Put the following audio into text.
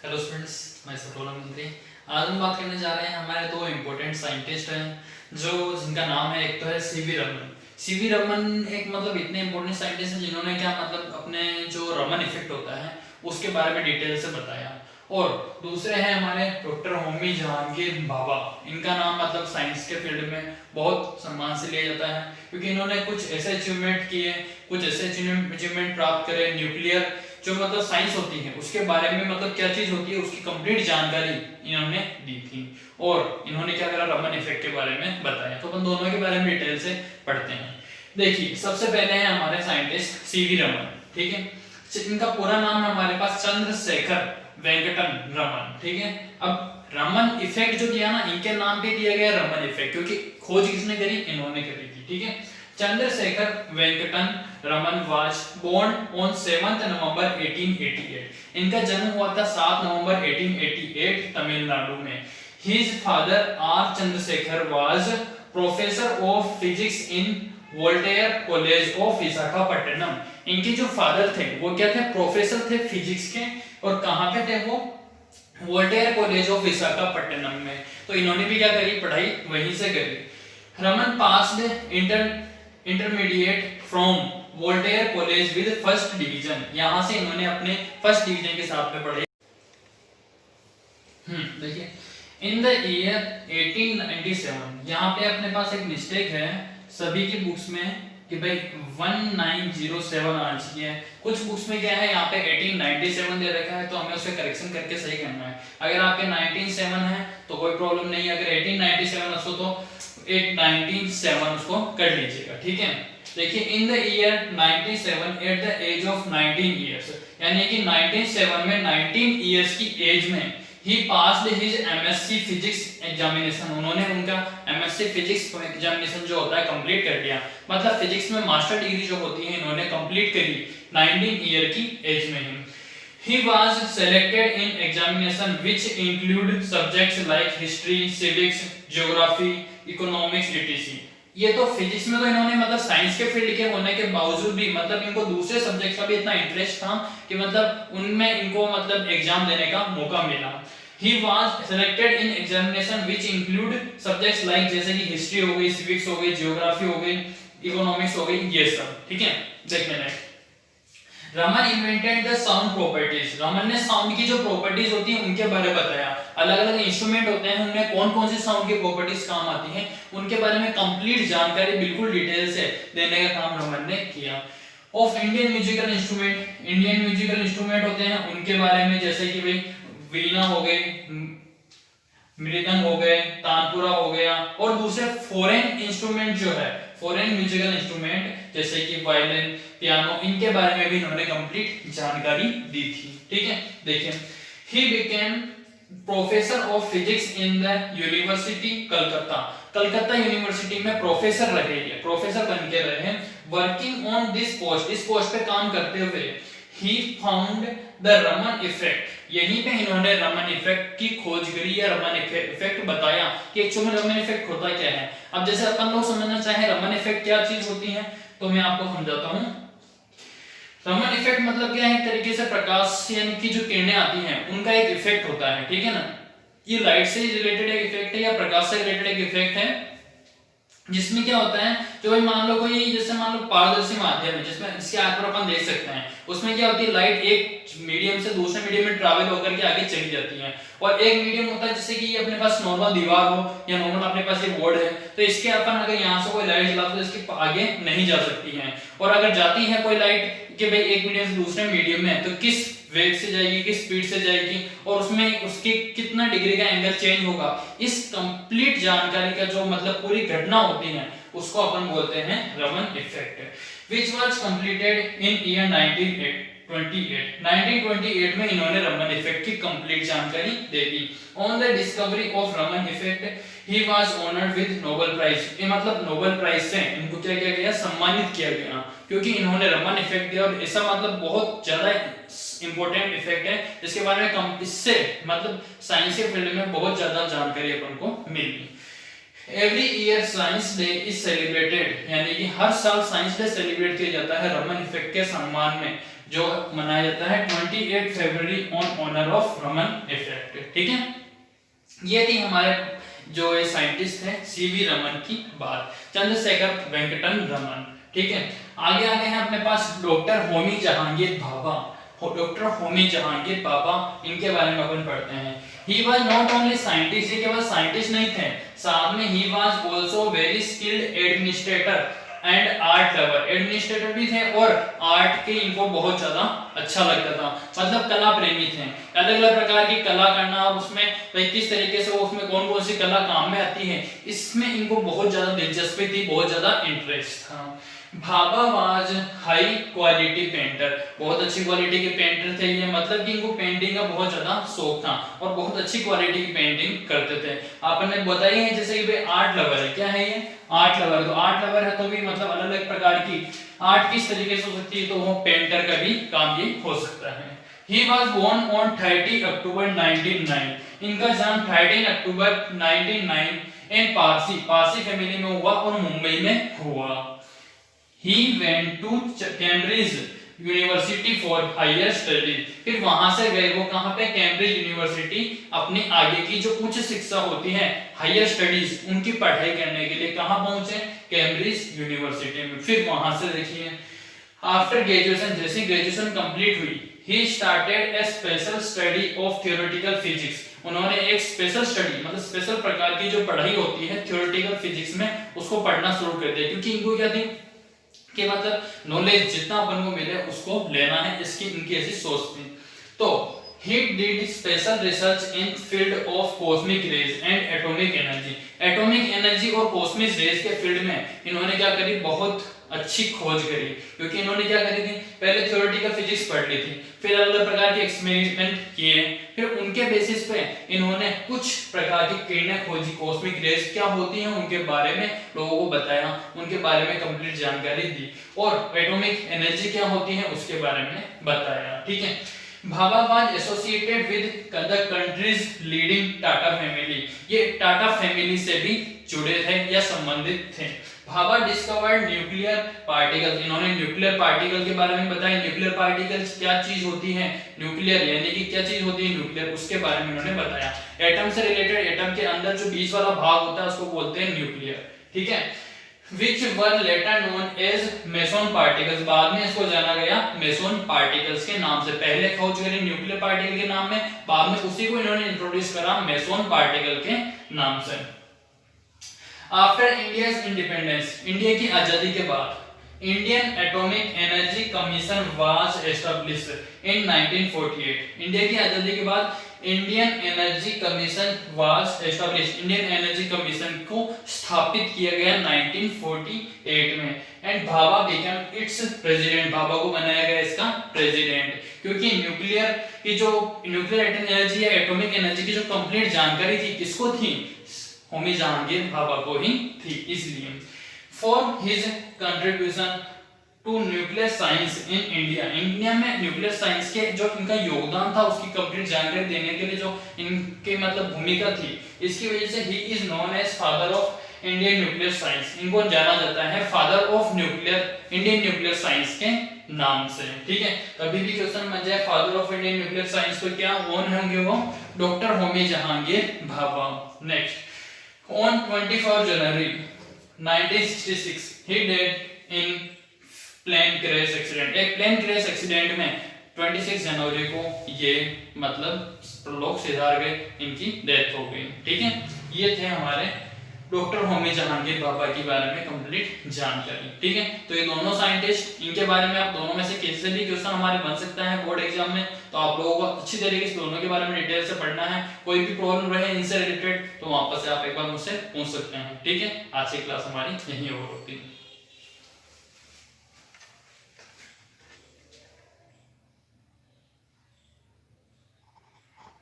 Hello students, मैं सफरोला मंत्री। आज हम बात करने जा रहे हैं हमारे दो इम्पोर्टेंट साइंटिस्ट हैं जो जिनका नाम है, एक तो है सीवी रमन। सीवी रमन एक मतलब इतने इम्पोर्टेंट साइंटिस्ट हैं जिन्होंने क्या मतलब अपने जो रमन इफेक्ट होता है उसके बारे में डिटेल से बताया। और दूसरे हैं हमारे डॉक्टर होमी जहांगीर भाभा। इनका नाम मतलब साइंस के फील्ड में बहुत सम्मान से लिया जाता है क्योंकि इन्होंने कुछ ऐसे अचीवमेंट किए, कुछ ऐसे अचीवमेंट प्राप्त करे। न्यूक्लियर जो मतलब साइंस होती है उसके बारे में मतलब क्या चीज होती है उसकी कंप्लीट जानकारी इन्होंने दी थी। और इन्होंने क्या करा, रमन इफेक्ट के बारे में बताया। तो अपन दोनों के बारे में डिटेल से पढ़ते हैं। देखिए, सबसे पहले है हमारे साइंटिस्ट सीवी रमन। ठीक है, इनका पूरा नाम है हमारे पास चंद्रशेखर वेंकटन रमन। ठीक है, अब रमन इफेक्ट जो किया ना, इनके नाम पे दिया गया रमन इफेक्ट क्योंकि खोज किसने करी, इन्होंने करी थी। ठीक है, Chandrashekhar Venkata Raman was born on 7 November 1888। इनका जन्म हुआ था 7 नवंबर 1888 तमिलनाडु में। His father R Chandrasekhar was professor of physics in Waltair college of Visakhapatnam. इनके जो फादर थे वो क्या थे, प्रोफेसर थे फिजिक्स के। और कहां पे थे वो, वोल्टेयर कॉलेज ऑफ विशाखापट्टनम में। तो इन्होंने भी क्या करी, पढ़ाई वहीं से करी। Raman passed intermediate from Voltaire college with first division. यहां से इन्होंने अपने फर्स्ट डिवीजन के साथ में पढ़े। देखिए, इन द ईयर 1897, यहाँ पे अपने पास एक मिस्टेक है सभी की बुक्स में कि भाई 1907 आना चाहिए। कुछ बुक्स में क्या है, यहाँ पे 1897 दे रखा है, तो हमें उसे करेक्शन करके सही करना है। अगर आपके 197 है तो कोई प्रॉब्लम नहीं है, अगर 1897 असो तो 897 उसको कर लीजिएगा। ठीक है, देखिए, in the year 97 at the age of 19 years, यानी कि 97 में 19 इयर्स की एज में ही passed his MSc physics examination. उन्होंने उनका एमएससी फिजिक्स एग्जामिनेशन जो होता है कंप्लीट कर लिया। मतलब फिजिक्स में मास्टर डिग्री जो होती है इन्होंने कंप्लीट करी 19 ईयर की एज में ही। He was selected in examination which include subjects like history, civics, geography, economics, etc. ये तो फिजिक्स में तो इन्होंने मतलब साइंस के फील्ड के होने के बावजूद भी मतलब इनको दूसरे सब्जेक्ट का भी इतना इंटरेस्ट था कि मतलब उनमें इनको मतलब एग्जाम देने का मौका मिला। He was selected in examination which include subjects like जैसे कि हिस्ट्री हो गई, सिविक्स हो गई, जियोग्राफी हो गई, इकोनॉमिक्स हो गई, ये सब। ठीक है, देखने लायक। Raman invented the sound properties. Raman ने साउंड की जो प्रॉपर्टीज होती हैं उनके बारे में बताया। अलग अलग इंस्ट्रूमेंट होते हैं, उनमें कौन कौन सी साउंड की प्रॉपर्टीज काम आती हैं उनके बारे में कंप्लीट जानकारी बिल्कुल डिटेल से देने का काम रमन ने किया। Of Indian musical instrument, Indian musical instrument होते हैं उनके बारे में, जैसे कि भाई वीणा हो गई, मृदंग हो गए, तानपुरा हो गया। और दूसरे फॉरेन इंस्ट्रूमेंट जो है, फॉरेन म्यूजिकल इंस्ट्रूमेंट जैसे कि वायलिन, पियानो, इनके बारे में भी इन्होंने कंप्लीट जानकारी दी थी। ठीक है, देखिए, he became professor of physics in the university Calcutta. Calcutta university में प्रोफेसर रहे, प्रोफेसर बन के रहे। वर्किंग ऑन दिस पोस्ट, इस पोस्ट पे काम करते हुए he found the Raman effect. यहीं पे इन्होंने रमन इफेक्ट की खोज करी या रमन इफेक्ट बताया कि एक्चुअली में रमन इफेक्ट होता क्या है। अब जैसे अपन लोग समझना चाहें रमन इफेक्ट क्या चीज होती है तो मैं आपको समझाता हूं। रमन इफेक्ट मतलब क्या है, एक तरीके से प्रकाश यानी कि जो किरणें आती हैं उनका एक इफेक्ट होता है। ठीक है ना, ये लाइट से रिलेटेड एक इफेक्ट है या प्रकाश से रिलेटेड एक इफेक्ट है, जिसमें क्या होता है, जो भाई मान लो कोई जैसे मान लो पारदर्शी माध्यम है जिसमें इसके आगे पर अपन देख सकते हैं, उसमें क्या होती है, लाइट एक मीडियम से दूसरे मीडियम में ट्रैवल होकर के आगे चली जाती है। और एक मीडियम होता है जैसे कि अपने पास नॉर्मल दीवार हो या नॉर्मल अपने पास ये बोर्ड है, तो इसके अपन अगर यहाँ से कोई लाइट जलाते तो इसके आगे नहीं जा सकती है। और अगर जाती है कोई लाइट कि भाई एक मीडियम से दूसरे मीडियम में, तो किस वेग से जाएगी, किस स्पीड से जाएगी और उसमें उसकी कितना डिग्री का एंगल चेंज होगा, इस कंप्लीट जानकारी का जो मतलब पूरी घटना होती है उसको अपन बोलते हैं Raman effect. Which was completed in year 1928 में इन्होंने रमन इफेक्ट की कंप्लीट जानकारी दे दी। On the discovery of Raman effect he was honoured with Nobel prize. ये मतलब नोबेल प्राइज से इनको क्या किया गया, सम्मानित किया गया क्योंकि इन्होंने रमन इफेक्ट दिया। और ऐसा मतलब बहुत ज्यादा इंपॉर्टेंट इफेक्ट है जिसके बारे में इससे मतलब साइंस के फील्ड में बहुत ज्यादा जानकारी अपन को मिली। Every year science day is celebrated, यानी कि हर साल साइंस डे सेलिब्रेट किया जाता है रमन इफेक्ट के सम्मान में जो मनाया जाता है 28 फरवरी on honour of Raman effect. ठीक है, ये थी हमारे जो ये साइंटिस्ट है सीवी रमन की बात, चंद्रशेखर वेंकटन रमन। ठीक है, आगे हैं अपने पास डॉक्टर होमी जहांगीर भाभा। डॉक्टर होमी जहांगीर भाभा, इनके बारे में अपन पढ़ते हैं। He was not only scientist, ये केवल साइंटिस्ट नहीं थे, साथ में he was also very skilled administrator and art lover. Administrator भी थे और आर्ट के इनको बहुत ज्यादा अच्छा लगता था, मतलब कला प्रेमी थे। अलग अलग प्रकार की कला करना और उसमें भाई किस तरीके से वो उसमें कौन कौन सी कला काम में आती है, इसमें इनको बहुत ज्यादा दिलचस्पी थी, बहुत ज्यादा इंटरेस्ट था। Bhabha was high quality painter, बहुत अच्छी क्वालिटी के पेंटर थे ये, मतलब कि इनको पेंटिंग का बहुत ज्यादा शौक था और बहुत अच्छी क्वालिटी की पेंटिंग करते थे। आपने बताई है जैसे कि भाई आर्ट लवर है, क्या है ये आर्ट लवर, तो आर्ट लवर है तो भी मतलब अलग अलग प्रकार की आर्ट किस तरीके से हो सकती है, तो वो पेंटर का भी काम ये हो सकता है। He was born on 30 अक्टूबर 1909, इनका जन्म 13 अक्टूबर 1909 इन पारसी फैमिली में हुआ और मुंबई में हुआ। He went to Cambridge university for higher studies, फिर वहां से गए वो कहां पे, कैम्ब्रिज यूनिवर्सिटी, अपनी आगे की जो उच्च शिक्षा होती है हायर स्टडीज उनकी पढ़ाई करने के लिए कहां पहुंचे, कैम्ब्रिज यूनिवर्सिटी में। फिर वहां से देखिए आफ्टर ग्रेजुएशन, जैसे ग्रेजुएशन कंप्लीट हुई, he started A special study of theoretical physics, उन्होंने एक स्पेशल स्टडी मतलब स्पेशल प्रकार की जो पढ़ाई होती है थ्योरेटिकल फिजिक्स में उसको पढ़ना शुरू कर दिया, क्योंकि इनको क्या थी कि मतलब नॉलेज जितना अपन को मिले उसको लेना है, इसकी इनकी ऐसी सोच थी। तो he did special research in field of cosmic rays and atomic energy, atomic energy और कॉस्मिक रेज के फील्ड में इन्होंने क्या करी, बहुत अच्छी खोज करी, क्योंकि इन्होंने क्या करी थी, पहले थ्योरेटिकल फिजिक्स पढ़ ली थी, फिर अलग अलग प्रकार के एक्सपेरिमेंट किए, फिर उनके बेसिस पे इन्होंने कुछ प्रकार की किरणें खोजी, कॉस्मिक रेज क्या होती हैं उनके बारे में लोगों को बताया, उनके बारे में कंप्लीट जानकारी दी, और एटॉमिक एनर्जी क्या होती है उसके बारे में बताया। ठीक है, Bhabha was associated with the countries leading Tata family, ये टाटा फैमिली से भी जुड़े थे या संबंधित थे। भाभा डिस्कवर्ड न्यूक्लियर पार्टिकल्स, इन्होंने न्यूक्लियर पार्टिकल के बारे में बताया, न्यूक्लियर पार्टिकल्स क्या चीज होती है, न्यूक्लियर यानी कि क्या चीज होती है न्यूक्लियर, उसके बारे में इन्होंने बताया। एटम से रिलेटेड, एटम के अंदर जो बीच वाला भाग होता है उसको बोलते हैं न्यूक्लियर। ठीक है, which were later known as meson particles, बाद में इसको जाना गया मेसोन पार्टिकल्स के नाम से। पहले खोज करी न्यूक्लियर पार्टिकल के नाम में, बाद में उसी को इन्होंने इंट्रोड्यूस करा मेसोन पार्टिकल के नाम से। आफ्टर इंडियाज इंडिपेंडेंस, इंडिया की आजादी के बाद, Indian atomic energy commission was established in 1948, India की आजादी के बाद Indian energy commission was established, Indian energy commission को स्थापित किया गया 1948 में, and Bhabha became it's president, Bhabha को बनाया गया इसका प्रेसिडेंट, क्योंकि न्यूक्लियर की जो न्यूक्लियर एनर्जी या एटॉमिक एनर्जी की जो कंप्लीट जानकारी थी किसको थी, होमी जहांगीर भाभा को ही थी, इसलिए। For his contribution to nuclear science in India, India में न्यूक्लियर साइंस के जो इनका योगदान था उसकी कंप्लीट जानकारी देने के लिए जो इनके मतलब भूमिका थी, इसकी वजह से ही is known as father of Indian nuclear science, इनको जाना जाता है father of nuclear Indian nuclear science के नाम से। ठीक है, कभी भी क्वेश्चन बन जाए father of Indian nuclear science तो क्या कौन होंगे, वो doctor Homi Jahangir Bhabha. Next, on 24 January 1966 he died in plane crash accident, एक प्लेन क्रैश एक्सीडेंट में 26 जनवरी को ये मतलब लोग सिधार गए, इनकी डेथ हो गई। ठीक है, ये थे हमारे डॉक्टर होमी जहांगीर भाभा के बारे में कंप्लीट जानकारी। ठीक है, तो ये दोनों साइंटिस्ट, इनके बारे में आप दोनों में से किसी से भी क्वेश्चन हमारे बन सकता है बोर्ड एग्जाम में, तो आप लोगों को अच्छी तरीके से दोनों के बारे में डिटेल से पढ़ना है। कोई भी प्रॉब्लम रहे इनसे रिलेटेड तो वापस से आप एक बार मुझसे पूछ सकते हैं। ठीक है, आज की क्लास हमारी यहीं ओवर होती है।